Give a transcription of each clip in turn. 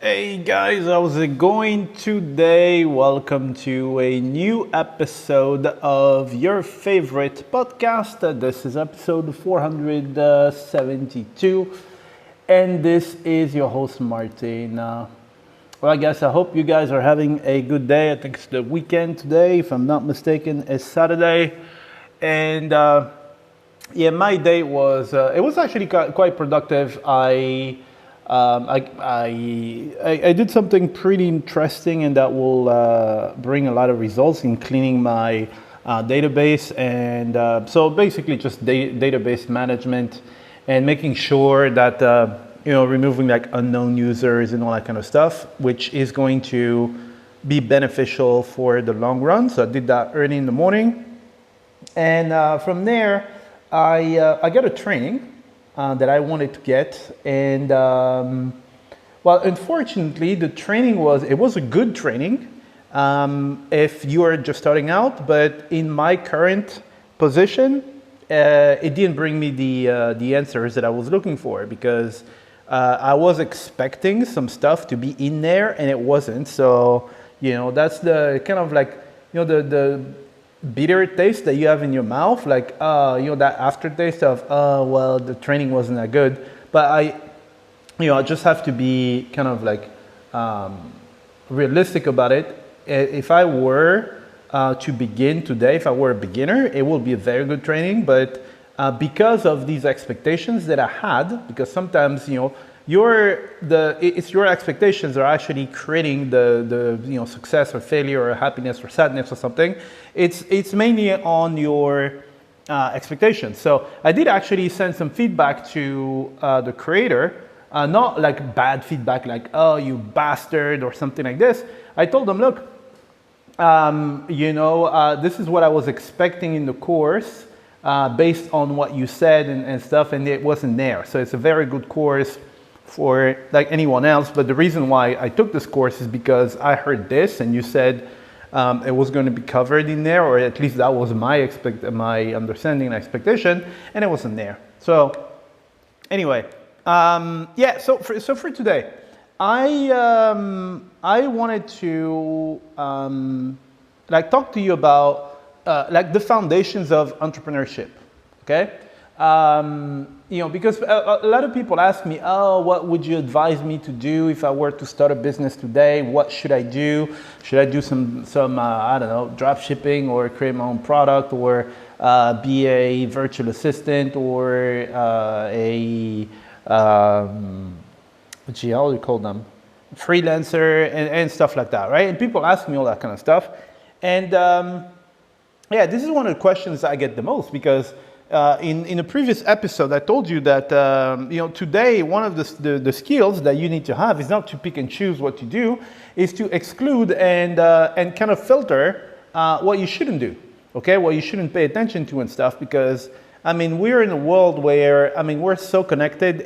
Hey guys, how's it going today? Welcome to a new episode of your favorite podcast. This is episode 472, and this is your host Martin. I guess I hope you guys are having a good day. I think it's the weekend today, if I'm not mistaken. It's Saturday, and yeah, my day was it was actually quite productive. I did something pretty interesting, and that will bring a lot of results in cleaning my database, and so basically just database management and making sure that removing like unknown users and all that kind of stuff, which is going to be beneficial for the long run. So I did that early in the morning, and from there, I got a training that I wanted to get, and well, unfortunately, the training was a good training if you are just starting out, but in my current position, it didn't bring me the answers that I was looking for because I was expecting some stuff to be in there and it wasn't. So that's the kind of like the bitter taste that you have in your mouth, like that aftertaste of well, the training wasn't that good. But I just have to be kind of like realistic about it. If I were to begin today, if I were a beginner, it will be a very good training. But because of these expectations that I had, because sometimes it's your expectations are actually creating the success or failure or happiness or sadness or something. It's mainly on your expectations. So I did actually send some feedback to the creator, not like bad feedback, like "oh, you bastard" or something like this. I told them, look, this is what I was expecting in the course based on what you said and stuff, and it wasn't there. So it's a very good course for like anyone else, but the reason why I took this course is because I heard this and you said it was going to be covered in there, or at least that was my understanding and expectation, and it wasn't there. So anyway, so for today, I wanted to talk to you about like the foundations of entrepreneurship. Okay. Because a lot of people ask me, oh, what would you advise me to do if I were to start a business today? What should I do? Should I do some I don't know, drop shipping, or create my own product, or be a virtual assistant, or how do you call them? Freelancer and stuff like that, right? And people ask me all that kind of stuff. And this is one of the questions I get the most because in a previous episode, I told you that today one of the skills that you need to have is not to pick and choose what to do, is to exclude and kind of filter what you shouldn't do, okay, what you shouldn't pay attention to and stuff. Because we're in a world where we're so connected.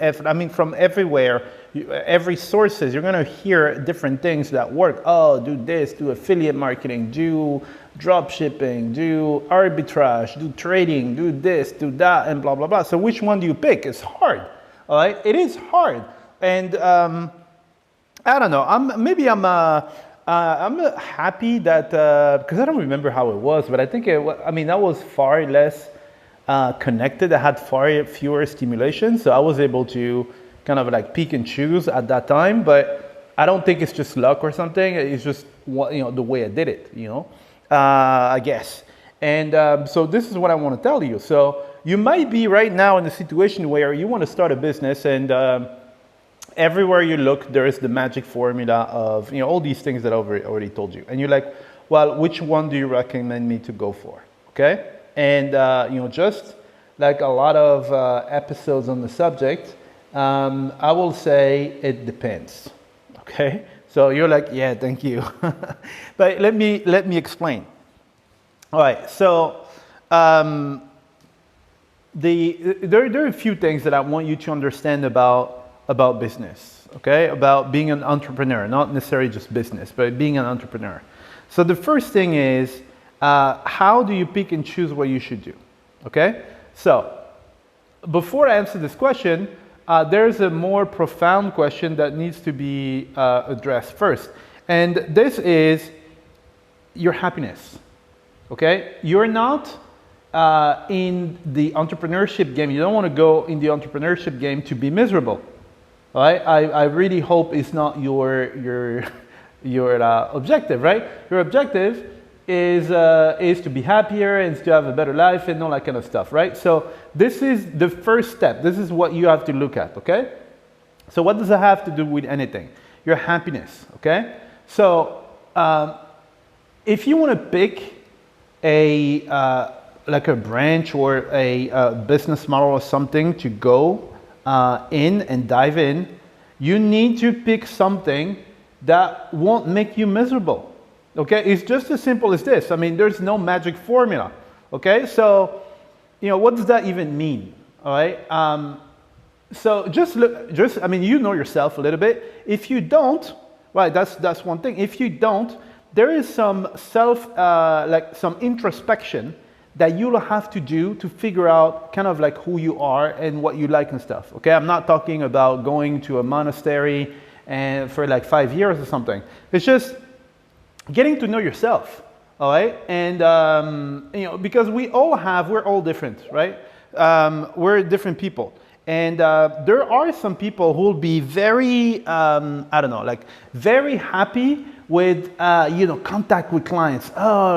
From everywhere, every sources, you're gonna hear different things that work. Oh, do this, do affiliate marketing, do drop shipping, do arbitrage, do trading, do this, do that, and blah blah blah. So which one do you pick? It's hard. All right, it is hard, and I don't know. I'm happy that because I don't remember how it was, but I think I was far less connected. I had far fewer stimulations, so I was able to kind of like pick and choose at that time. But I don't think it's just luck or something. It's just the way I did it. I guess. And so this is what I want to tell you. So you might be right now in a situation where you want to start a business, and everywhere you look, there is the magic formula of all these things that I've already told you. And you're like, well, which one do you recommend me to go for? Okay. And just like a lot of episodes on the subject, I will say it depends. Okay. So you're like, yeah, thank you. But let me explain. All right. So there are a few things that I want you to understand about business. Okay, about being an entrepreneur, not necessarily just business, but being an entrepreneur. So the first thing is, how do you pick and choose what you should do? Okay. So before I answer this question, there's a more profound question that needs to be addressed first. And this is your happiness, okay? You're not in the entrepreneurship game. You don't want to go in the entrepreneurship game to be miserable, all right? I really hope it's not your objective, right? Your objective is to be happier and to have a better life and all that kind of stuff, right? So this is the first step. This is what you have to look at, okay? So what does it have to do with anything? Your happiness, okay? So if you want to pick a like a branch or a business model or something to go in and dive in, you need to pick something that won't make you miserable. Okay, it's just as simple as this. I mean, there's no magic formula. Okay, so what does that even mean? All right. So I mean, you know yourself a little bit. If you don't, right, that's one thing. If you don't, there is some like some introspection that you'll have to do to figure out kind of like who you are and what you like and stuff. Okay, I'm not talking about going to a monastery and for like 5 years or something. It's just getting to know yourself, all right? And because we're all different, right? We're different people, and there are some people who will be very, I don't know, like very happy with contact with clients. Oh,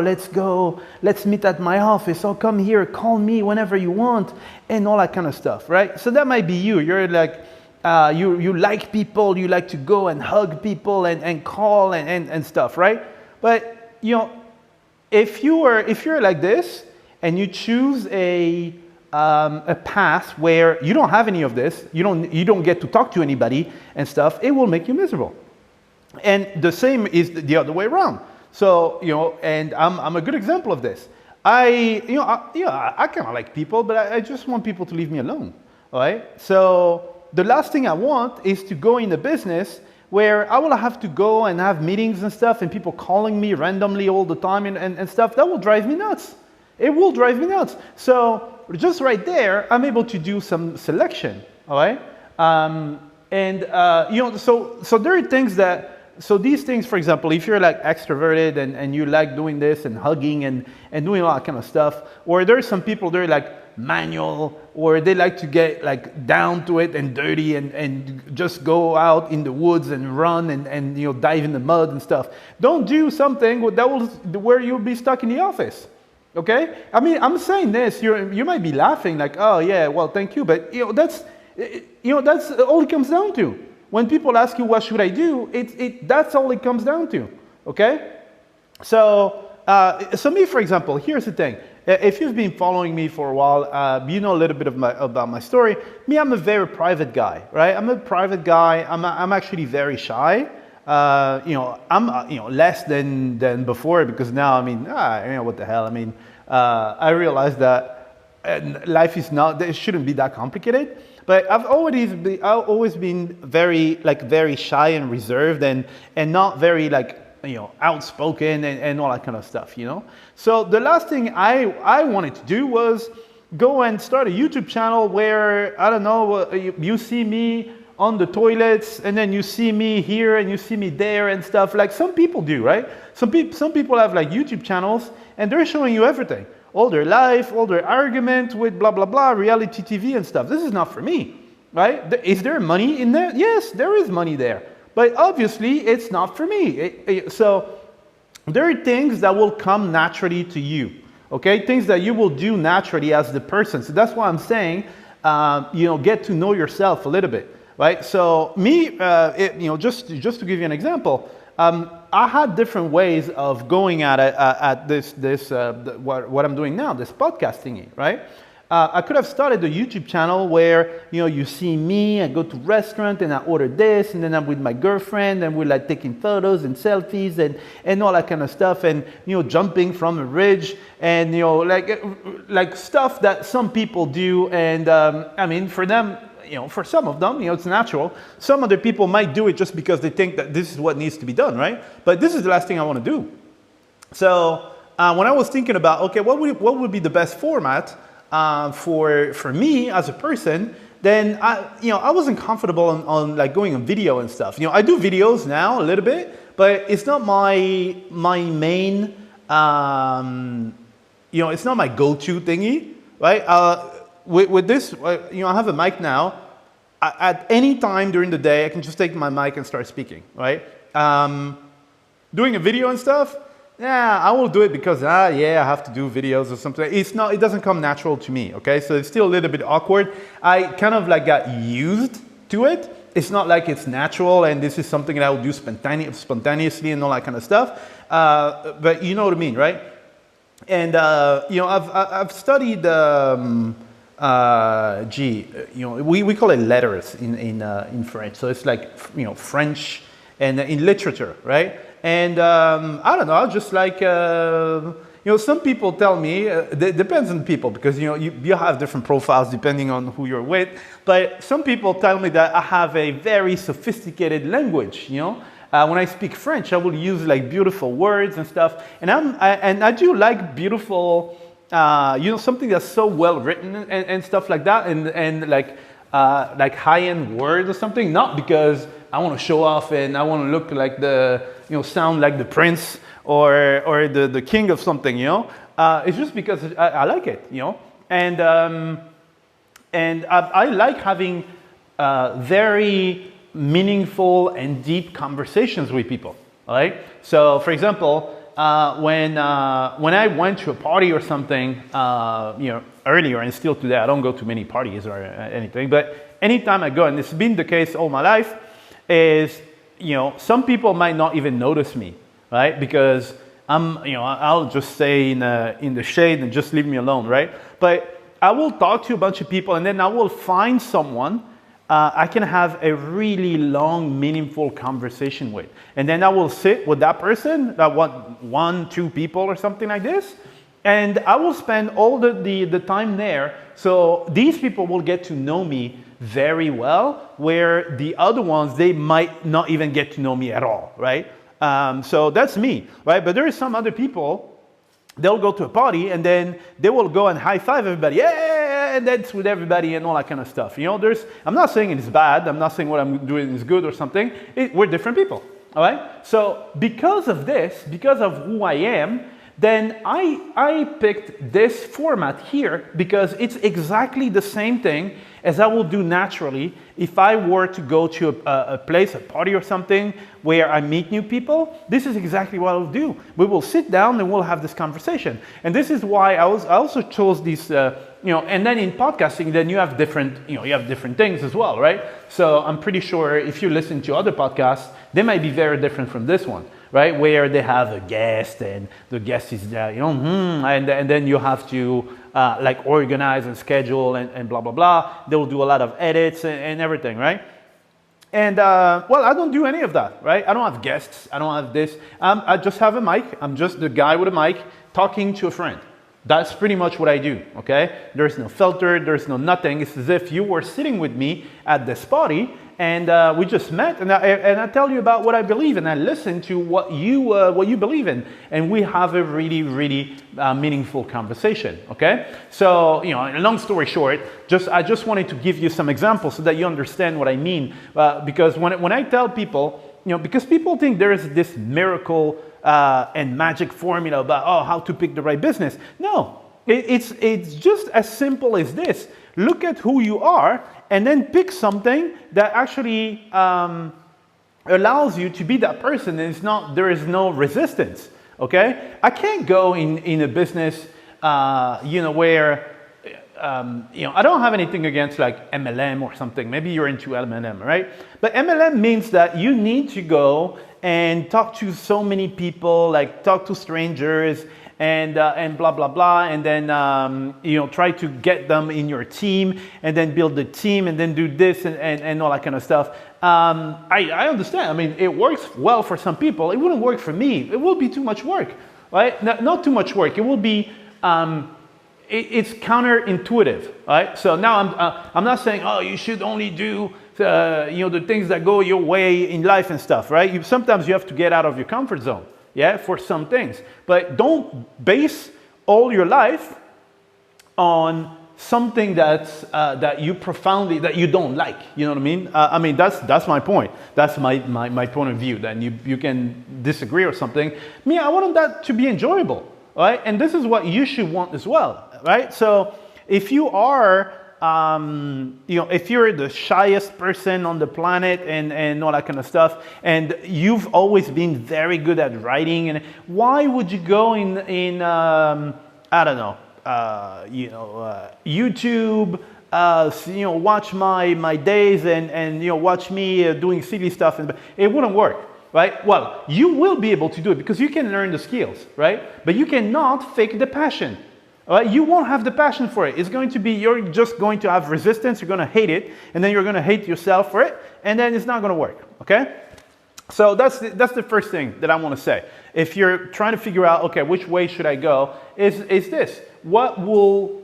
let's meet at my office. Oh, come here, call me whenever you want, and all that kind of stuff, right? So that might be you. You're like. You like people, you like to go and hug people and call and stuff, right? But if you're like this and you choose a path where you don't have any of this, you don't get to talk to anybody and stuff, it will make you miserable. And the same is the other way around. So and I'm a good example of this. I kind of like people, but I just want people to leave me alone. All right, so. The last thing I want is to go in a business where I will have to go and have meetings and stuff and people calling me randomly all the time and stuff. That will drive me nuts. It will drive me nuts. So just right there, I'm able to do some selection, all right? So there are things so these things, for example, if you're like extroverted and you like doing this and hugging and doing all that kind of stuff, or there's some people, they're like manual, or they like to get like down to it and dirty and just go out in the woods and run and dive in the mud and stuff. Don't do something where you'll be stuck in the office. Okay? I mean, I'm saying this, you might be laughing like, oh yeah, well, thank you, but that's all it comes down to. When people ask you what should I do, that's all it comes down to. Okay? So me, for example, here's the thing. If you've been following me for a while, you know a little bit about my story. Me, I'm a very private guy, right? I'm a private guy. I'm actually very shy. I'm less than before, because now, I mean, what the hell? I mean, I realize that life it shouldn't be that complicated. But I've always been very shy and reserved and not very outspoken and all that kind of stuff, So the last thing I wanted to do was go and start a YouTube channel where, I don't know, you see me on the toilets and then you see me here and you see me there and stuff like some people do, right? Some people have like YouTube channels and they're showing you everything. All their life, all their argument with blah, blah, blah, reality TV and stuff. This is not for me, right? Is there money in there? Yes, there is money there. But obviously, it's not for me. So there are things that will come naturally to you, okay? Things that you will do naturally as the person. So that's why I'm saying, get to know yourself a little bit, right? So me, just to give you an example, I had different ways of going at what I'm doing now, this podcast thingy, right? I could have started a YouTube channel where, you see me, I go to restaurant and I order this, and then I'm with my girlfriend and we're like taking photos and selfies and all that kind of stuff, and, jumping from a ridge and, like stuff that some people do. And I mean, for them, for some of them, it's natural. Some other people might do it just because they think that this is what needs to be done, right? But this is the last thing I want to do. So when I was thinking about, okay, what would be the best format for me as a person, then I wasn't comfortable on like going on video and stuff. I do videos now a little bit, but it's not my main, it's not my go-to thingy, right? With this, I have a mic now. At any time during the day, I can just take my mic and start speaking, right? Doing a video and stuff, yeah, I will do it because, I have to do videos or something. It doesn't come natural to me, okay? So it's still a little bit awkward. I kind of like got used to it. It's not like it's natural and this is something that I will do spontaneously and all that kind of stuff. But you know what I mean, right? And, I've studied, we call it letters in French. So it's like, French and in literature, right? And I don't know, I just like, some people tell me, it depends on people because, you have different profiles depending on who you're with. But some people tell me that I have a very sophisticated language, when I speak French, I will use like beautiful words and stuff. And I do like beautiful, something that's so well written and stuff like that. And like high-end words or something, not because I want to show off and I want to look like sound like the prince or the king of something, It's just because I like it, And I like having very meaningful and deep conversations with people, all right? So, for example, when I went to a party or something, earlier and still today, I don't go to many parties or anything, but anytime I go, and it's been the case all my life, is, some people might not even notice me, right? Because I'll just stay in the shade and just leave me alone, right? But I will talk to a bunch of people and then I will find someone I can have a really long, meaningful conversation with. And then I will sit with that person, one, two people or something like this, and I will spend all the time there. So these people will get to know me very well, where the other ones, they might not even get to know me at all, right? So that's me, right? But there are some other people, they'll go to a party and then they will go and high five everybody, yeah, and that's with everybody and all that kind of stuff. I'm not saying it's bad. I'm not saying what I'm doing is good or something. We're different people, all right? So because of this, because of who I am, then I picked this format here because it's exactly the same thing as I will do naturally if I were to go to a place, a party or something where I meet new people. This is exactly what I'll do. We will sit down and we'll have this conversation. And this is why I also chose these, and then in podcasting, then you have different things as well, right? So I'm pretty sure if you listen to other podcasts, they might be very different from this one, right? Where they have a guest and the guest is there, and then you have to like organize and schedule and blah, blah, blah. They will do a lot of edits and everything, right? And well, I don't do any of that, right? I don't have guests. I don't have this. I just have a mic. I'm just the guy with a mic talking to a friend. That's pretty much what I do, okay? There's no filter. There's no nothing. It's as if you were sitting with me at this party and we just met and I tell you about what I believe and I listen to what you believe in and we have a really, really meaningful conversation, okay? So, long story short, I just wanted to give you some examples so that you understand what I mean because when I tell people, because people think there is this miracle and magic formula about, how to pick the right business. No, it's just as simple as this. Look at who you are and then pick something that actually allows you to be that person and there is no resistance, okay? I can't go in a business, where, I don't have anything against like MLM or something. Maybe you're into MLM, right? But MLM means that you need to go and talk to so many people, like talk to strangers and blah, blah, blah. And then, try to get them in your team and then build the team and then do this and all that kind of stuff. I understand. I mean, it works well for some people. It wouldn't work for me. It will be too much work, right? Not too much work. It will be, it's counterintuitive, right? So now I'm not saying, you should only do, the things that go your way in life and stuff, right? Sometimes you have to get out of your comfort zone, yeah, for some things. But don't base all your life on something that you profoundly, that you don't like. You know what I mean? That's my point. That's my point of view. Then you can disagree or something. Me, I want that to be enjoyable, right? And this is what you should want as well, right? So if you are, if you're the shyest person on the planet and all that kind of stuff, and you've always been very good at writing, and why would you go in I don't know, YouTube, watch my days and watch me doing silly stuff, and it wouldn't work, right? Well, you will be able to do it because you can learn the skills, right? But you cannot fake the passion. All right? You won't have the passion for it. It's going to be, you're just going to have resistance, you're going to hate it, and then you're going to hate yourself for it, and then it's not going to work, okay? So that's the first thing that I want to say. If you're trying to figure out, okay, which way should I go, is this. What will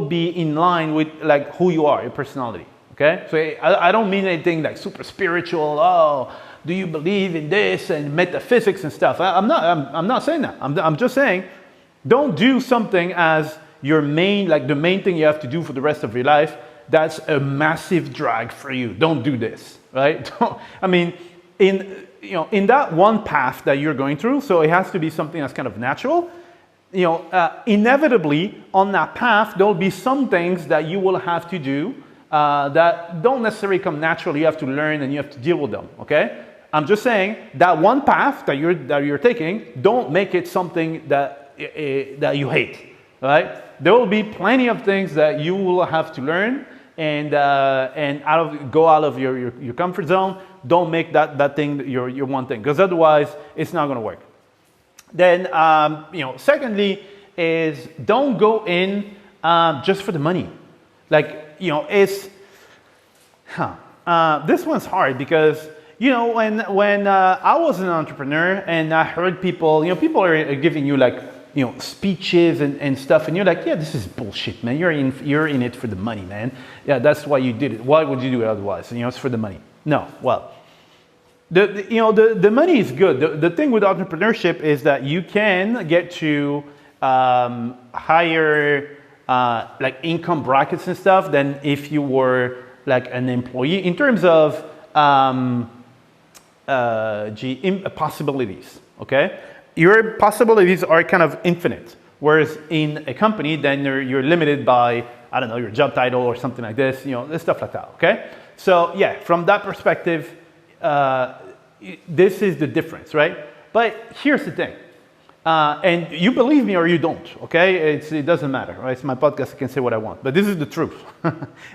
be in line with like who you are, your personality, okay? So I don't mean anything like super spiritual, oh, do you believe in this and metaphysics and stuff. I'm not saying that. I'm just saying, don't do something as your main, like the main thing you have to do for the rest of your life. That's a massive drag for you. Don't do this, right? In that one path that you're going through, so it has to be something that's kind of natural. Inevitably on that path, there'll be some things that you will have to do that don't necessarily come naturally. You have to learn and you have to deal with them, okay? I'm just saying that one path that you're taking, don't make it something that you hate, right? There will be plenty of things that you will have to learn and go out of your comfort zone. Don't make that thing your one thing, because otherwise it's not going to work. Then, secondly is don't go in just for the money. Like, this one's hard because, when I was an entrepreneur and I heard people are giving you like, speeches and stuff, and you're like, yeah, this is bullshit, man. You're in it for the money, man. Yeah, that's why you did it. Why would you do it otherwise? It's for the money. No, well, the money is good. The thing with entrepreneurship is that you can get to higher like income brackets and stuff than if you were like an employee in terms of possibilities. Okay. Your possibilities are kind of infinite, whereas in a company, then you're limited by, I don't know, your job title or something like this, stuff like that, okay? So yeah, from that perspective, this is the difference, right? But here's the thing, and you believe me or you don't, okay? It doesn't matter, right? It's my podcast, I can say what I want, but this is the truth, all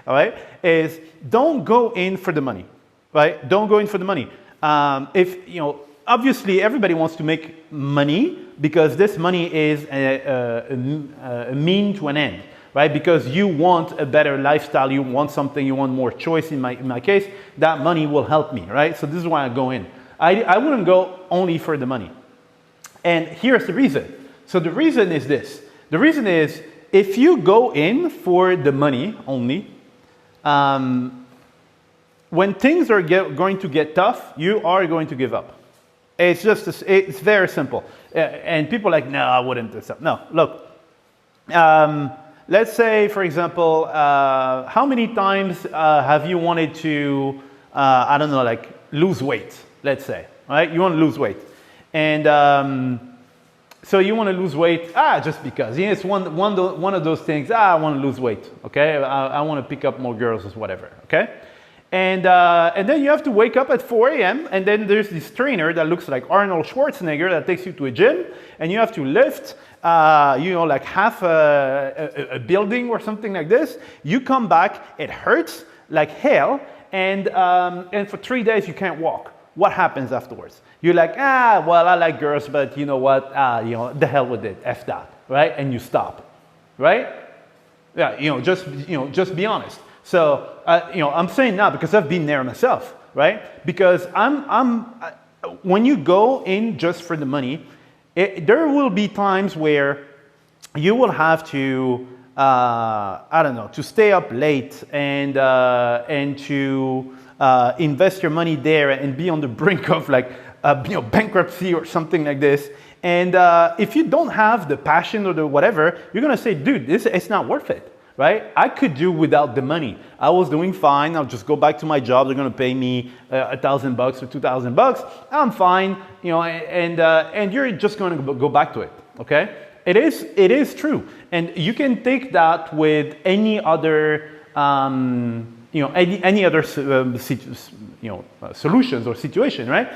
right? Is don't go in for the money, right? Don't go in for the money. Obviously, everybody wants to make money because this money is a mean to an end, right? Because you want a better lifestyle, you want something, you want more choice. In my case, that money will help me, right? So this is why I go in. I wouldn't go only for the money. And here's the reason. So the reason is this. The reason is if you go in for the money only, when things are going to get tough, you are going to give up. It's very simple. And people are like, no, I wouldn't do stuff. No, look, let's say, for example, how many times have you wanted to, I don't know, like lose weight, let's say, right? You want to lose weight. And so you want to lose weight, just because. It's one of those things, I want to lose weight, okay? I want to pick up more girls or whatever, okay? And then you have to wake up at 4 a.m. and then there's this trainer that looks like Arnold Schwarzenegger that takes you to a gym and you have to lift, like half a building or something like this. You come back, it hurts like hell, and for 3 days you can't walk. What happens afterwards? You're like, well, I like girls, but you know what? The hell with it, F that, right? And you stop, right? Yeah, just be honest. So, I'm saying that because I've been there myself, right? Because when you go in just for the money, there will be times where you will have to, to stay up late and to invest your money there and be on the brink of like bankruptcy or something like this. And if you don't have the passion or the whatever, you're gonna say, dude, it's not worth it, right? I could do without the money. I was doing fine. I'll just go back to my job. They're gonna pay me $1,000 or $2,000. I'm fine, and you're just gonna go back to it, okay? It is true, and you can take that with any other, any other solutions or situation, right?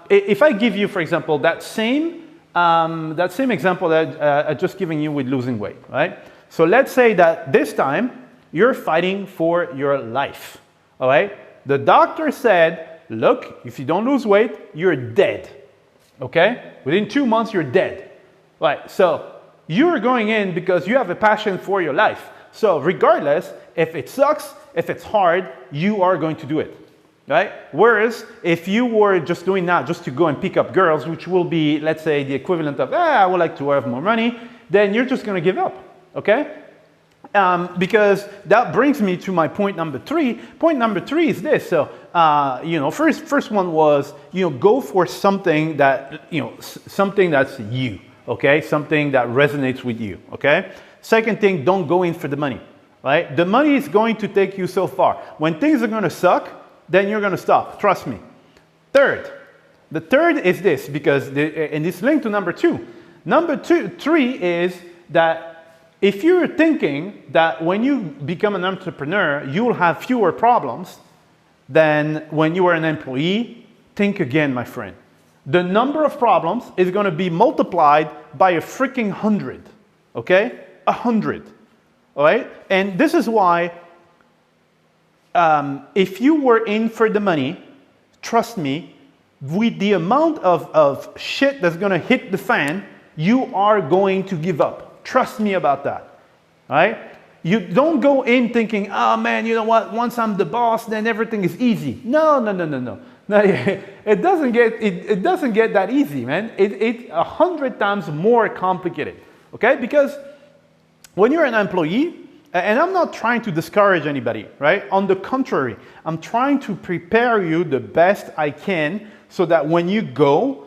If I give you, for example, that same example that I just given you with losing weight, right? So let's say that this time you're fighting for your life, all right? The doctor said, look, if you don't lose weight, you're dead, okay? Within 2 months, you're dead, right? So you're going in because you have a passion for your life. So regardless, if it sucks, if it's hard, you are going to do it, right? Whereas if you were just doing that just to go and pick up girls, which will be, let's say, the equivalent of, I would like to have more money, then you're just going to give up, okay? Because that brings me to my point number 3. Point number 3 is this. So, first one was, go for something that, something that's you, okay? Something that resonates with you, okay? Second thing, don't go in for the money, right? The money is going to take you so far. When things are going to suck, then you're going to stop. Trust me. The third is this, because and it's linked to number 2. Number 3 is that if you're thinking that when you become an entrepreneur, you'll have fewer problems than when you are an employee, think again, my friend. The number of problems is going to be multiplied by a freaking 100, okay? 100, all right? And this is why if you were in for the money, trust me, with the amount of shit that's going to hit the fan, you are going to give up. Trust me about that, all right? You don't go in thinking, oh man, you know what, once I'm the boss, then everything is easy. No. It doesn't get that easy, man. It's 100 times more complicated, okay? Because when you're an employee, and I'm not trying to discourage anybody, right? On the contrary, I'm trying to prepare you the best I can so that when you go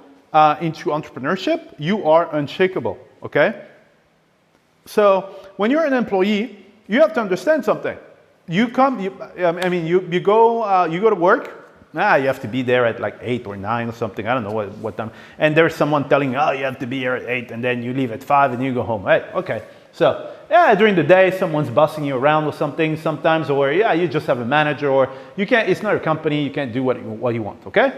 into entrepreneurship, you are unshakable, okay? So when you're an employee, you have to understand something. You go to work. You have to be there at like 8 or 9 or something. I don't know what time. And there's someone telling you, oh, you have to be here at 8, and then you leave at 5 and you go home. Right? Okay. So during the day, someone's bossing you around or something sometimes, or you just have a manager, or you can't. It's not a company. You can't do what you want. Okay.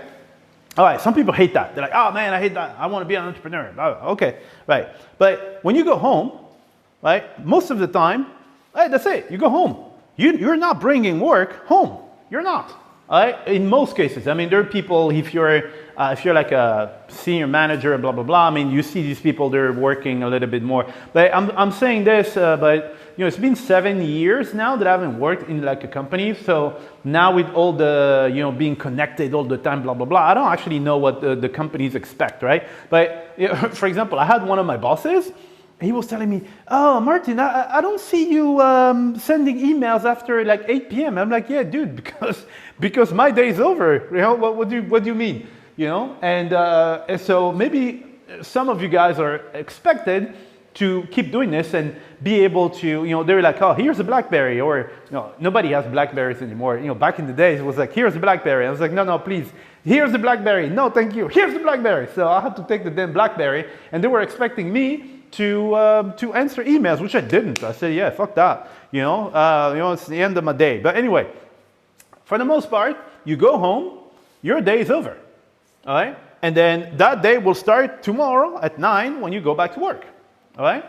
All right. Some people hate that. They're like, oh man, I hate that. I want to be an entrepreneur. Oh, okay. Right. But when you go home, right, most of the time, hey, that's it. You go home. You're not bringing work home. You're not. All right? In most cases. I mean, there are people, if you're like a senior manager, blah, blah, blah, I mean, you see these people, they're working a little bit more. But I'm saying this, but it's been 7 years now that I haven't worked in like a company. So now with all the, being connected all the time, blah, blah, blah, I don't actually know what the companies expect, right? But for example, I had one of my bosses. He was telling me, oh, Martin, I don't see you sending emails after like 8 p.m. I'm like, yeah, dude, because my day's over. What do you mean? And so maybe some of you guys are expected to keep doing this and be able to, they're like, oh, here's a BlackBerry, or nobody has BlackBerries anymore. Back in the days, it was like, here's a BlackBerry. I was like, no, please. Here's the BlackBerry. No, thank you. Here's the BlackBerry. So I had to take the damn BlackBerry, and they were expecting me to answer emails, which I didn't. I said, yeah, fuck that. It's the end of my day. But anyway, for the most part, you go home, your day is over, all right? And then that day will start tomorrow at 9 when you go back to work, all right?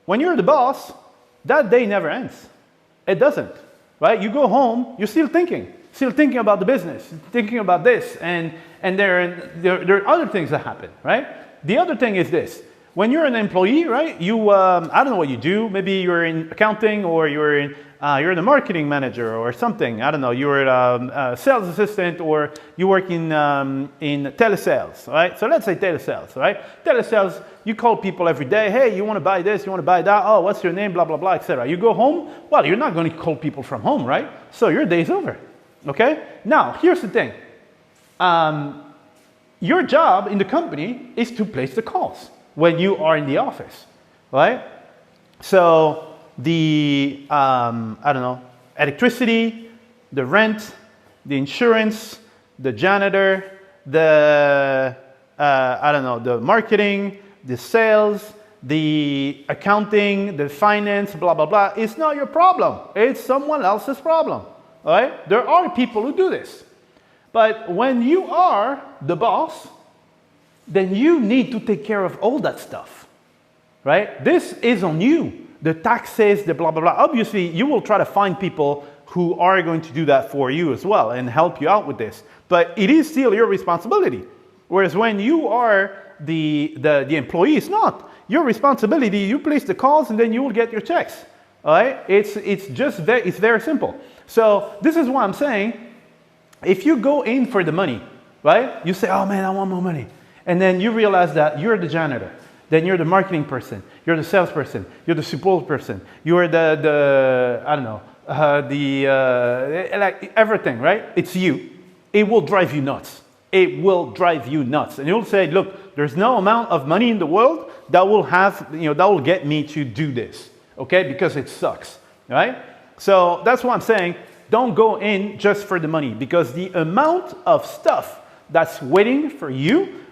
When you're the boss, that day never ends. It doesn't, right? You go home, you're still thinking about the business, thinking about this, and there are other things that happen, right? The other thing is this. When you're an employee, right, I don't know what you do. Maybe you're in accounting, or you're the marketing manager or something. I don't know. You're a sales assistant, or you work in telesales, right? So let's say telesales, right? Telesales, you call people every day. Hey, you want to buy this? You want to buy that? Oh, what's your name? Blah, blah, blah, etc. You go home. Well, you're not going to call people from home, right? So your day's over, okay? Now, here's the thing. Your job in the company is to place the calls when you are in the office, right? So the, I don't know, electricity, the rent, the insurance, the janitor, the, I don't know, the marketing, the sales, the accounting, the finance, blah, blah, blah. It's not your problem. It's someone else's problem, all right? There are people who do this. But when you are the boss, then you need to take care of all that stuff, right? This is on you. The taxes, the blah, blah, blah. Obviously, you will try to find people who are going to do that for you as well and help you out with this. But it is still your responsibility. Whereas when you are the employee, it's not. Your responsibility, you place the calls and then you will get your checks, all right? It's very simple. So this is what I'm saying. If you go in for the money, right? You say, oh man, I want more money. And then you realize that you're the janitor. Then you're the marketing person. You're the salesperson. You're the support person. You're the I don't know, like everything, right? It's you. It will drive you nuts. It will drive you nuts. And you'll say, look, there's no amount of money in the world that will have, that will get me to do this, okay? Because it sucks, right? So that's what I'm saying. Don't go in just for the money, because the amount of stuff that's waiting for you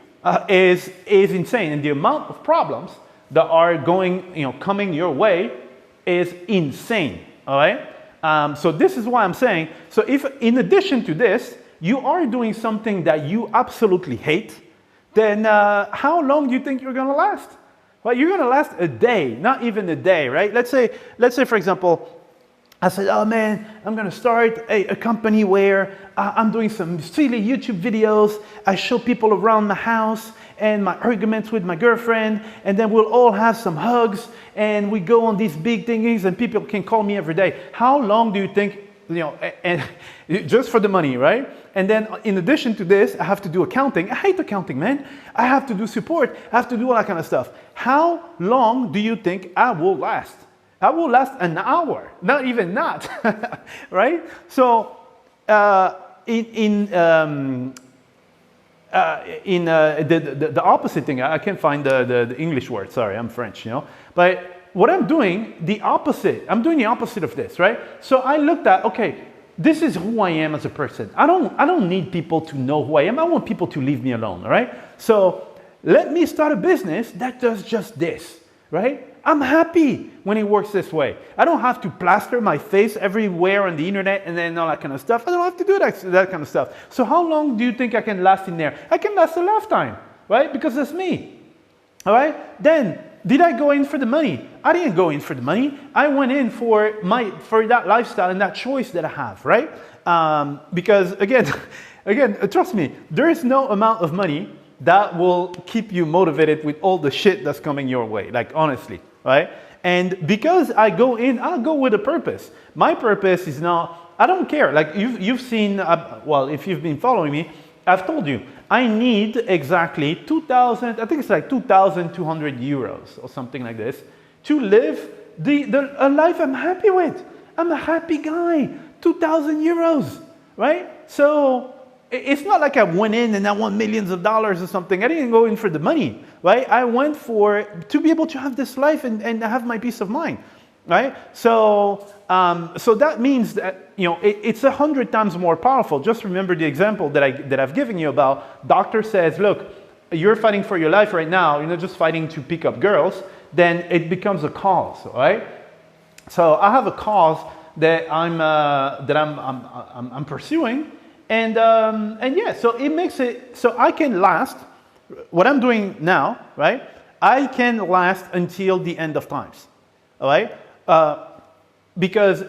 is insane, and the amount of problems that are coming your way is insane. All right. So this is why I'm saying. So if in addition to this you are doing something that you absolutely hate, then how long do you think you're going to last? Well, you're going to last a day, not even a day, right? Let's say for example, I said, oh man, I'm going to start a company where I'm doing some silly YouTube videos. I show people around my house and my arguments with my girlfriend, and then we'll all have some hugs and we go on these big things and people can call me every day. How long do you think, and just for the money, right? And then in addition to this, I have to do accounting. I hate accounting, man. I have to do support. I have to do all that kind of stuff. How long do you think I will last? I will last an hour, not even that, right? So the opposite thing, I can't find the English word. Sorry, I'm French, But what I'm doing, I'm doing the opposite of this, right? So I looked at, okay, this is who I am as a person. I don't need people to know who I am. I want people to leave me alone, all right? So let me start a business that does just this, right? I'm happy when it works this way. I don't have to plaster my face everywhere on the internet and then all that kind of stuff. I don't have to do that kind of stuff. So how long do you think I can last in there? I can last a lifetime, right? Because that's me, all right? Then, did I go in for the money? I didn't go in for the money. I went in for that lifestyle and that choice that I have, right? Because again, trust me, there is no amount of money that will keep you motivated with all the shit that's coming your way, like honestly, right? And because I go in, I'll go with a purpose. My purpose is not, I don't care. Like you've seen, well, if you've been following me, I've told you, I need exactly 2,000, I think it's like 2,200 euros or something like this to live a life I'm happy with. I'm a happy guy, 2,000 euros, right? So it's not like I went in and I won millions of dollars or something. I didn't go in for the money, right? I went to be able to have this life and have my peace of mind, right? So that means that, it's 100 times more powerful. Just remember the example that I've given you about doctor says, look, you're fighting for your life right now. You're not just fighting to pick up girls. Then it becomes a cause, right? So I have a cause that I'm pursuing. And yeah, so it makes it so I can last. What I'm doing now, right? I can last until the end of times, all right? Because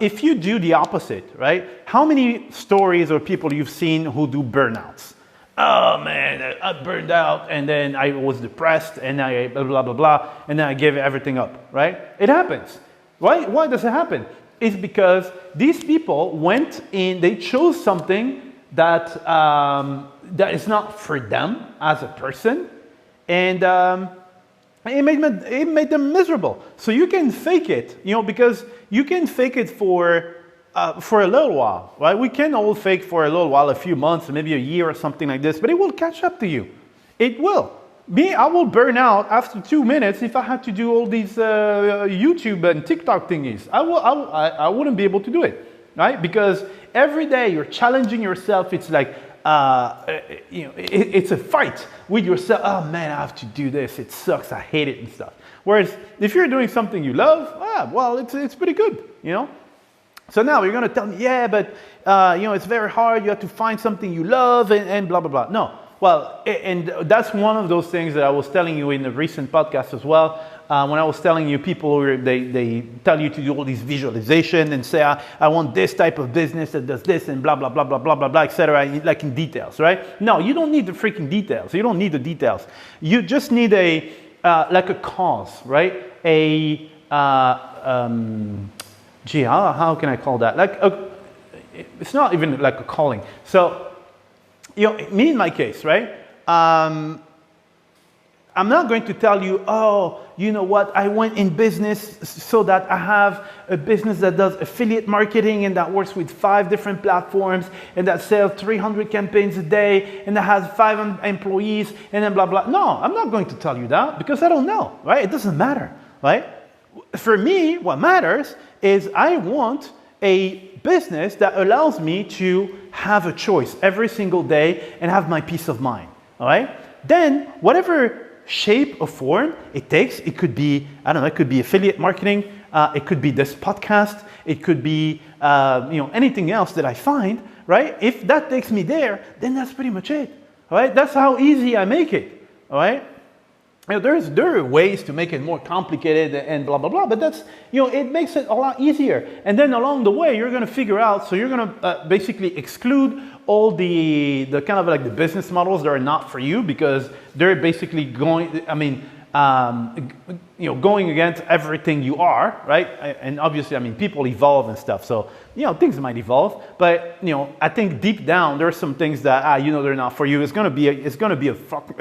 if you do the opposite, right? How many stories or people you've seen who do burnouts? Oh man, I burned out, and then I was depressed, and I blah blah blah blah, and then I gave everything up, right? It happens. Why does it happen? It's because these people went in, they chose something that is not for them as a person, and it made them miserable. So you can fake it, because you can fake it for for a little while, right? We can all fake for a little while, a few months, maybe a year or something like this, but it will catch up to you. It will. Me, I will burn out after 2 minutes if I had to do all these YouTube and TikTok thingies. I wouldn't be able to do it, right? Because every day you're challenging yourself. It's like, it's a fight with yourself. Oh man, I have to do this. It sucks. I hate it and stuff. Whereas if you're doing something you love, well, it's pretty good, you know? So now you're going to tell me, yeah, but it's very hard. You have to find something you love and blah, blah, blah. No. Well, and that's one of those things that I was telling you in the recent podcast as well. When I was telling you people, they tell you to do all these visualization and say, I want this type of business that does this and blah, blah, blah, blah, blah, blah, blah, etc. Like in details, right? No, you don't need the freaking details. You don't need the details. You just need like a cause, right? How can I call that? It's not even like a calling. So, me in my case, right? I'm not going to tell you, oh, you know what? I went in business so that I have a business that does affiliate marketing and that works with 5 different platforms and that sells 300 campaigns a day and that has 5 employees and then blah, blah. No, I'm not going to tell you that because I don't know, right? It doesn't matter, right? For me, what matters is I want a business that allows me to have a choice every single day and have my peace of mind, all right? Then whatever shape or form it takes, it could be, I don't know, it could be affiliate marketing, it could be this podcast, it could be, anything else that I find, right? If that takes me there, then that's pretty much it, all right? That's how easy I make it, all right? There are ways to make it more complicated and blah, blah, blah, but that's, it makes it a lot easier. And then along the way, you're going to figure out, so you're going to basically exclude all the kind of like the business models that are not for you because they're basically going against everything you are, right? And obviously, people evolve and stuff. So, things might evolve, but, I think deep down, there are some things that, they're not for you. It's going to be a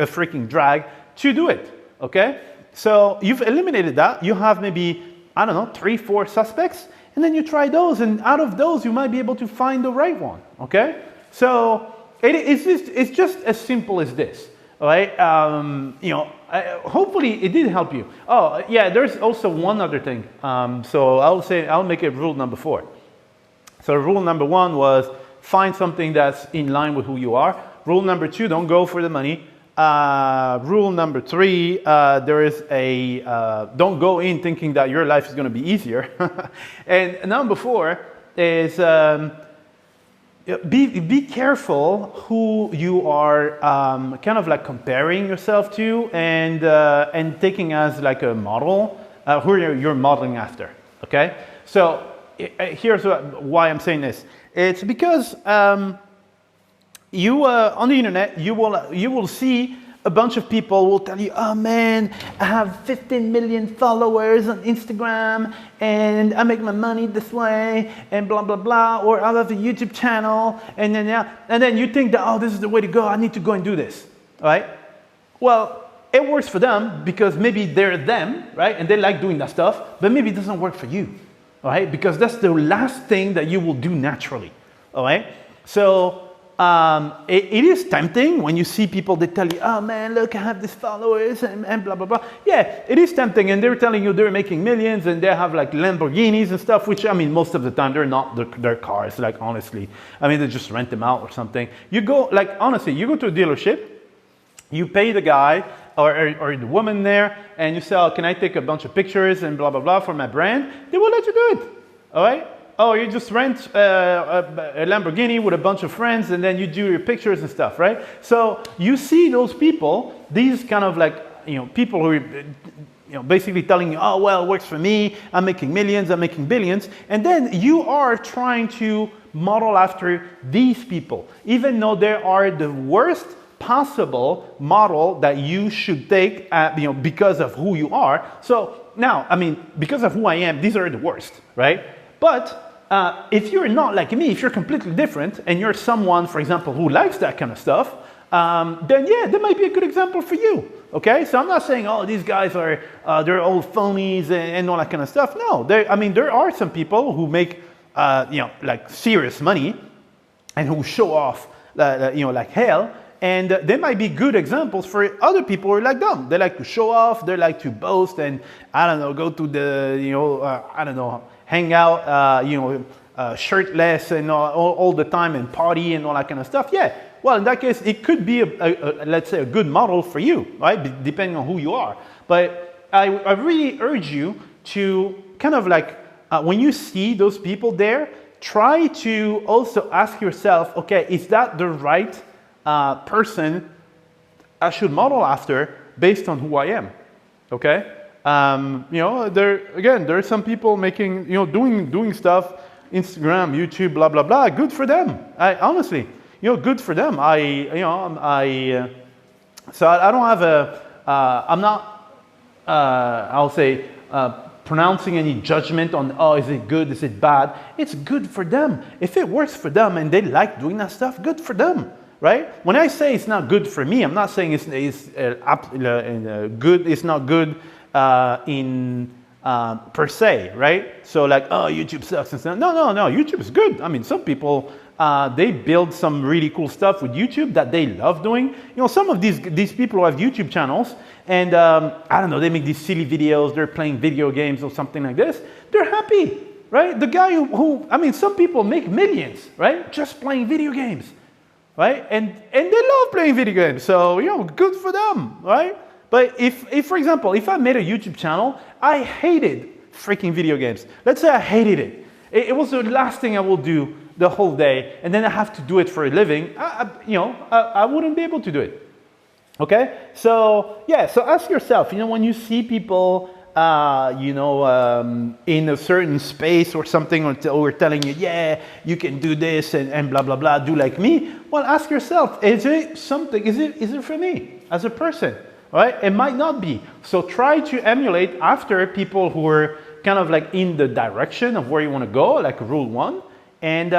freaking drag to do it. Okay, so you've eliminated that. You have maybe, 3, 4 suspects, and then you try those, and out of those, you might be able to find the right one. Okay, so it's just as simple as this. All right, hopefully it did help you. Oh yeah, there's also one other thing. So I'll make it rule number 4. So rule number 1 was find something that's in line with who you are. Rule number 2, don't go for the money. Rule number 3, there is don't go in thinking that your life is going to be easier. And number 4 is be careful who you are kind of like comparing yourself to and taking as like a model who you're modeling after. Okay, so here's why I'm saying this. It's because you on the internet, you will see a bunch of people will tell you, oh man, I have 15 million followers on Instagram and I make my money this way and blah, blah, blah, or I have a YouTube channel and then you think that, oh, this is the way to go. I need to go and do this, all right? Well, it works for them because maybe they're them, right? And they like doing that stuff, but maybe it doesn't work for you, all right? Because that's the last thing that you will do naturally, all right? So, it is tempting when you see people that tell you, oh man, look, I have these followers and blah, blah, blah. Yeah, it is tempting. And they're telling you they're making millions and they have like Lamborghinis and stuff, which most of the time they're not their cars, like honestly. They just rent them out or something. You go, like honestly, you go to a dealership, you pay the guy or the woman there and you say, oh, can I take a bunch of pictures and blah, blah, blah for my brand? They will let you do it, all right? Oh, you just rent a Lamborghini with a bunch of friends and then you do your pictures and stuff, right? So you see those people, these kind of like, people who are, basically telling you, oh, well, it works for me. I'm making millions, I'm making billions. And then you are trying to model after these people, even though they are the worst possible model that you should take, because of who you are. So now, because of who I am, these are the worst, right? But if you're not like me, if you're completely different and you're someone, for example, who likes that kind of stuff, then yeah, that might be a good example for you. Okay, so I'm not saying, oh, these guys are they're all phonies and all that kind of stuff. No, there are some people who make like serious money, and who show off, like hell. And they might be good examples for other people who are like them. They like to show off, they like to boast, and I don't know, go to the, I don't know, hang out, shirtless and all the time and party and all that kind of stuff. Yeah, well, in that case, it could be let's say a good model for you, right? Depending on who you are. But I really urge you to kind of like, when you see those people there, try to also ask yourself, okay, is that the right person I should model after based on who I am? Okay, there are some people making, doing stuff, Instagram, YouTube, blah blah blah. Good for them. Honestly, good for them. So I don't have I'm not, I'll say, pronouncing any judgment on, oh, is it good, is it bad? It's good for them. If it works for them and they like doing that stuff, good for them, right? When I say it's not good for me, I'm not saying it's good, it's not good per se, right? So like, oh, YouTube sucks and stuff. No, YouTube is good. I mean, some people, they build some really cool stuff with YouTube that they love doing. Some of these people who have YouTube channels, and I don't know, they make these silly videos, they're playing video games or something like this. They're happy, right? The guy who I mean, some people make millions, right? Just playing video games, right? And they love playing video games, so, good for them, right? But if, for example, if I made a YouTube channel, I hated freaking video games. Let's say I hated it. It was the last thing I will do the whole day, and then I have to do it for a living. I wouldn't be able to do it. Okay? So, yeah, so ask yourself, when you see people, in a certain space or something, or telling you, yeah, you can do this and blah, blah, blah, do like me. Well, ask yourself, is it something, is it for me as a person? Right? It might not be. So try to emulate after people who are kind of like in the direction of where you want to go, like rule 1, and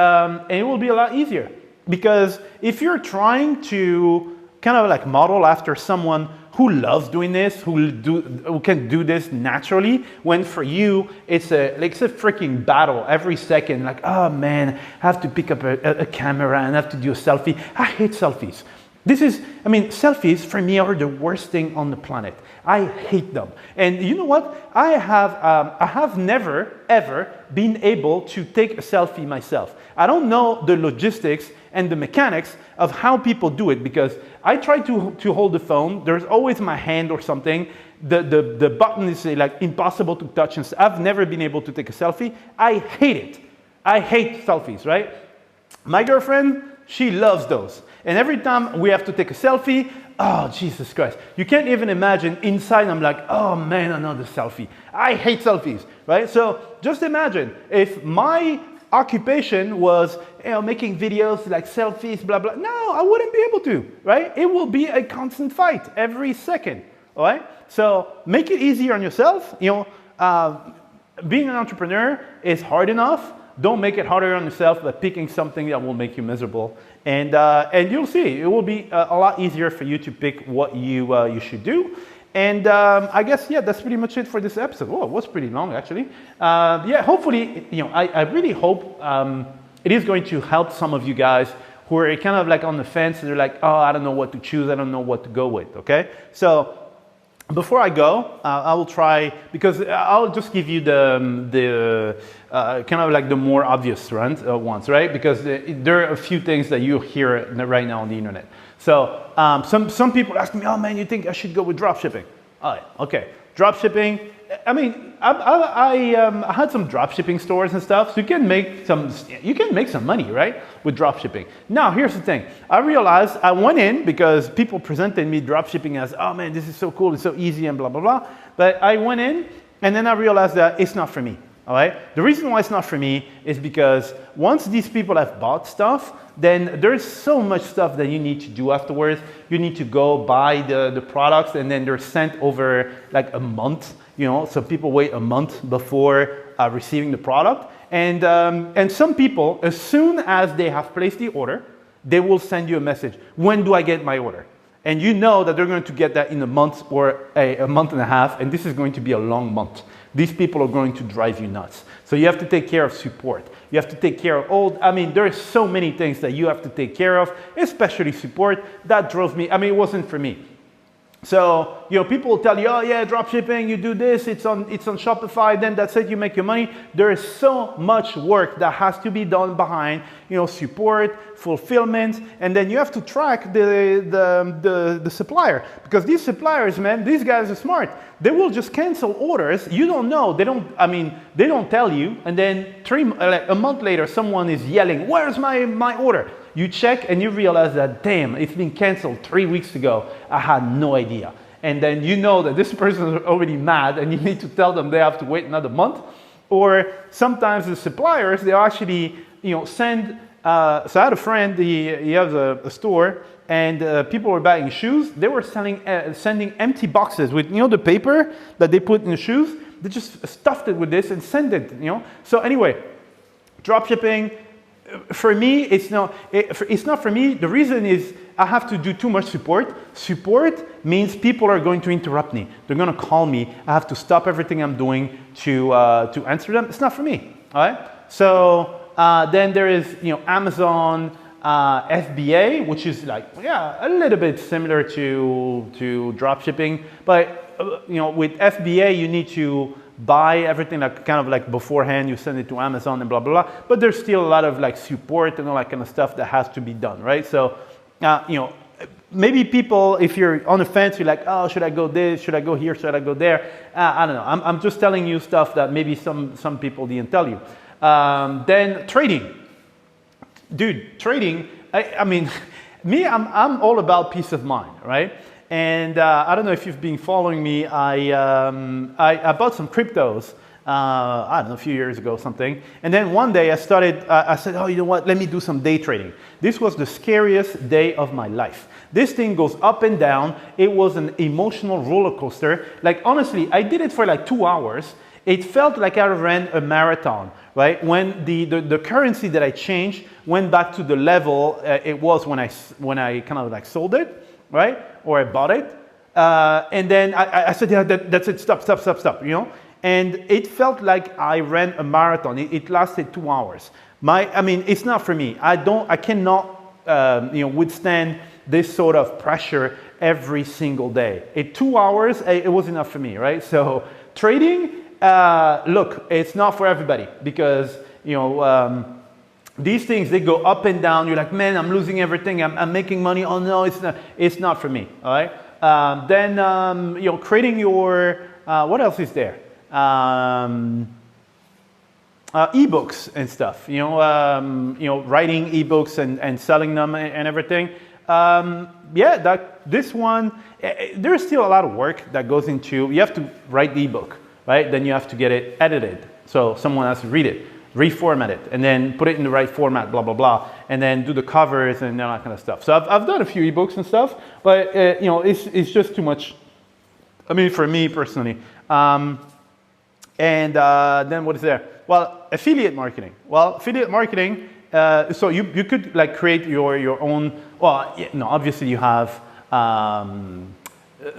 it will be a lot easier. Because if you're trying to kind of like model after someone who loves doing this, who can do this naturally, when for you it's a freaking battle every second. Like, oh man, I have to pick up a camera and I have to do a selfie. I hate selfies. Selfies for me are the worst thing on the planet. I hate them. And you know what? I have never, ever been able to take a selfie myself. I don't know the logistics and the mechanics of how people do it, because I try to hold the phone. There's always my hand or something. The button is like impossible to touch. And I've never been able to take a selfie. I hate it. I hate selfies, right? My girlfriend, she loves those. And every time we have to take a selfie, oh, Jesus Christ. You can't even imagine inside I'm like, oh man, another selfie. I hate selfies, right? So just imagine if my occupation was making videos like selfies, blah, blah. No, I wouldn't be able to, right? It will be a constant fight every second, all right? So make it easier on yourself. Being an entrepreneur is hard enough. Don't make it harder on yourself by picking something that will make you miserable. And you'll see, it will be a lot easier for you to pick what you should do. And I guess, yeah, that's pretty much it for this episode. Oh, it was pretty long, actually. Yeah, hopefully, I really hope it is going to help some of you guys who are kind of like on the fence and they're like, oh, I don't know what to choose. I don't know what to go with, okay? So before I go, I will try, because I'll just give you the kind of like the more obvious ones, right? Because there are a few things that you hear right now on the internet. So some people ask me, oh man, you think I should go with dropshipping? All right, okay. Dropshipping, I had some dropshipping stores and stuff, so you can make some money, right, with dropshipping. Now, here's the thing. I realized I went in because people presented me dropshipping as, oh man, this is so cool, it's so easy and blah, blah, blah. But I went in and then I realized that it's not for me. All right? The reason why it's not for me is because once these people have bought stuff, then there's so much stuff that you need to do afterwards. You need to go buy the products, and then they're sent over like a month. So people wait a month before receiving the product. And some people, as soon as they have placed the order, they will send you a message. When do I get my order? And you know that they're going to get that in a month or a month and a half, and this is going to be a long month. These people are going to drive you nuts. So you have to take care of support. You have to take care of there's so many things that you have to take care of, especially support. That drove me, it wasn't for me. So, people will tell you, oh yeah, drop shipping, you do this, it's on Shopify, then that's it, you make your money. There is so much work that has to be done behind, support, fulfillment, and then you have to track the supplier. Because these suppliers, man, these guys are smart. They will just cancel orders. You don't know. They don't tell you. And then a month later, someone is yelling, where's my order? You check and you realize that, damn, it's been canceled 3 weeks ago. I had no idea. And then you know that this person is already mad and you need to tell them they have to wait another month. Or sometimes the suppliers, they actually, send, so I had a friend, he has a store, and people were buying shoes. They were sending empty boxes with, the paper that they put in the shoes. They just stuffed it with this and sent it, So anyway, drop shipping, for me, it's not for me. The reason is I have to do too much support. Support means people are going to interrupt me. They're going to call me. I have to stop everything I'm doing to answer them. It's not for me. All right. So then there is Amazon FBA, which is like a little bit similar to drop shipping, but with FBA you need to buy everything like kind of like beforehand, you send it to Amazon and blah, blah, blah. But there's still a lot of like support and all that kind of stuff that has to be done, right? So, maybe people, if you're on the fence, you're like, oh, should I go this? Should I go here? Should I go there? I don't know. I'm just telling you stuff that maybe some people didn't tell you. Then trading. Dude, trading, I'm all about peace of mind, right? And I don't know if you've been following me. I bought some cryptos, a few years ago or something. And then one day I said, oh, you know what? Let me do some day trading. This was the scariest day of my life. This thing goes up and down. It was an emotional roller coaster. Like, honestly, I did it for like 2 hours. It felt like I ran a marathon, right? When the currency that I changed went back to the level it was when I kind of like sold it, right? Or I bought it. And then I said, yeah, that's it, stop. And it felt like I ran a marathon. It lasted 2 hours. It's not for me. I cannot, withstand this sort of pressure every single day. 2 hours, it was enough for me, right? So trading, look, it's not for everybody because, these things, they go up and down. You're like, man, I'm losing everything. I'm making money. Oh no, it's not for me. All right. Then, creating your, what else is there? Ebooks and stuff, writing ebooks and selling them and everything. This one, there's still a lot of work that goes into, you have to write the ebook, right? Then you have to get it edited. So someone has to read it, reformat it, and then put it in the right format, blah, blah, blah, and then do the covers and all that kind of stuff. So I've done a few ebooks and stuff, but it's just too much, for me personally. Then what is there? Well, affiliate marketing. Well, affiliate marketing, so you could like create your own, obviously you have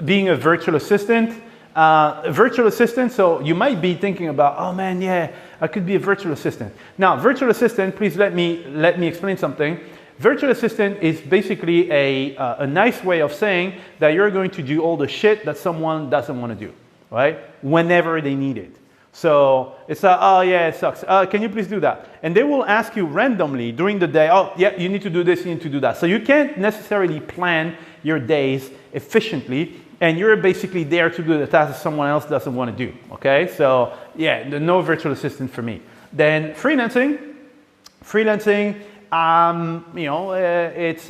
being a virtual assistant. So you might be thinking about, oh man, yeah, I could be a virtual assistant. Now, virtual assistant, please let me explain something. Virtual assistant is basically a nice way of saying that you're going to do all the shit that someone doesn't want to do, right? Whenever they need it. So it's like, oh yeah, it sucks. Can you please do that? And they will ask you randomly during the day, oh yeah, you need to do this, you need to do that. So you can't necessarily plan your days efficiently, and you're basically there to do the task that someone else doesn't want to do, okay? So yeah, no virtual assistant for me. Then freelancing, it's,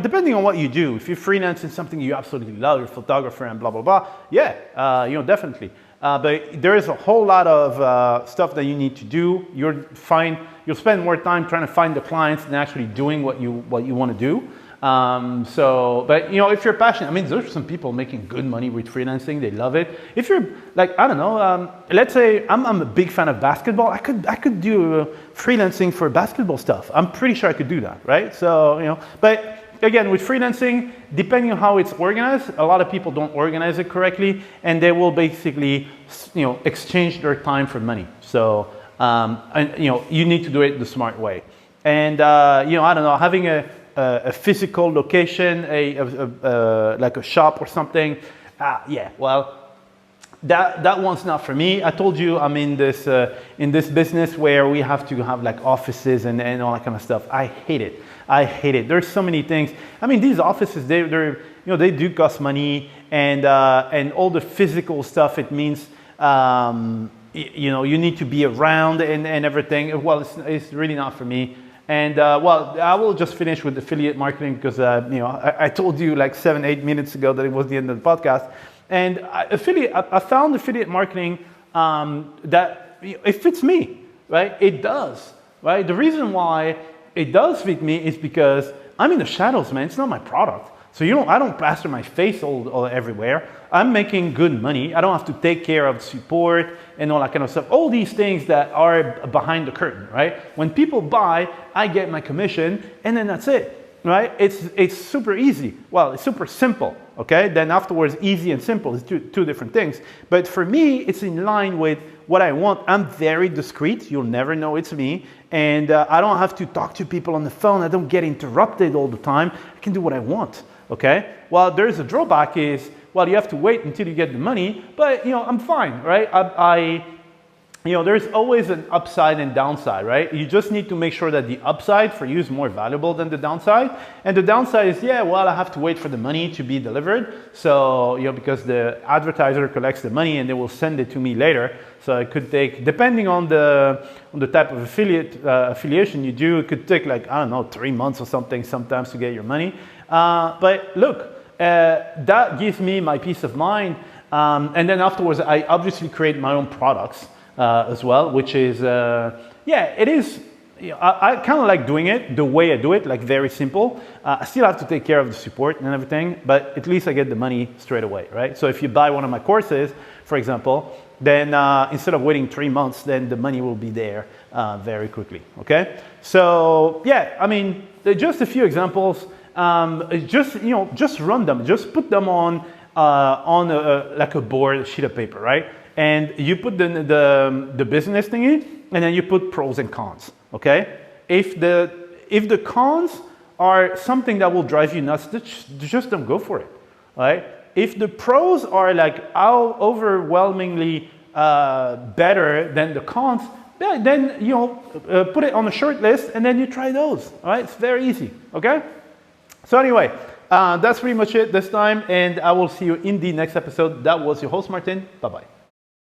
depending on what you do. If you're freelancing something you absolutely love, you're a photographer and blah, blah, blah, yeah, definitely. But there is a whole lot of stuff that you need to do. You'll spend more time trying to find the clients than actually doing what you want to do. But if you're passionate, there's some people making good money with freelancing. They love it. If you're like, I don't know, let's say I'm a big fan of basketball. I could do freelancing for basketball stuff. I'm pretty sure I could do that, right? So, but again, with freelancing, depending on how it's organized, a lot of people don't organize it correctly, and they will basically, exchange their time for money. So, and, you need to do it the smart way. And, I don't know, having a physical location, like a shop or something, yeah, well, that one's not for me. I told you I'm in this business where we have to have like offices and all that kind of stuff. I hate it. I hate it. There's so many things. I mean, these offices, they do cost money, and all the physical stuff. It means you need to be around and everything. Well, it's really not for me. And well, I will just finish with affiliate marketing because I told you like 7-8 minutes ago that it was the end of the podcast. And I found affiliate marketing that it fits me, right? It does, right? The reason why it does fit me is because I'm in the shadows, man. It's not my product. So I don't plaster my face all everywhere. I'm making good money. I don't have to take care of support and all that kind of stuff. All these things that are behind the curtain, right? When people buy, I get my commission, and then that's it. Right? It's super easy. Well, it's super simple. Okay. Then afterwards, easy and simple is two different things. But for me, it's in line with what I want. I'm very discreet. You'll never know it's me. And I don't have to talk to people on the phone. I don't get interrupted all the time. I can do what I want. Okay. Well, there's a drawback is, well, you have to wait until you get the money. But, I'm fine. Right? There's always an upside and downside, right? You just need to make sure that the upside for you is more valuable than the downside. And the downside is, yeah, well, I have to wait for the money to be delivered. So, because the advertiser collects the money and they will send it to me later. So it could take, depending on the type of affiliation you do, it could take like, I don't know, 3 months or something sometimes to get your money. But look, that gives me my peace of mind. And then afterwards, I obviously create my own products. As well, which is, it is, I kind of like doing it the way I do it, like very simple. I still have to take care of the support and everything, but at least I get the money straight away, right? So if you buy one of my courses, for example, then instead of waiting 3 months, then the money will be there very quickly, okay? So, yeah, I mean, just a few examples. Just run them, just put them on like a board, a sheet of paper, right? And you put the business thingy, and then you put pros and cons, okay? If the cons are something that will drive you nuts, just don't go for it, right? If the pros are like overwhelmingly better than the cons, then put it on a short list, and then you try those, all right? It's very easy, okay? So anyway, that's pretty much it this time, and I will see you in the next episode. That was your host, Martin. Bye-bye.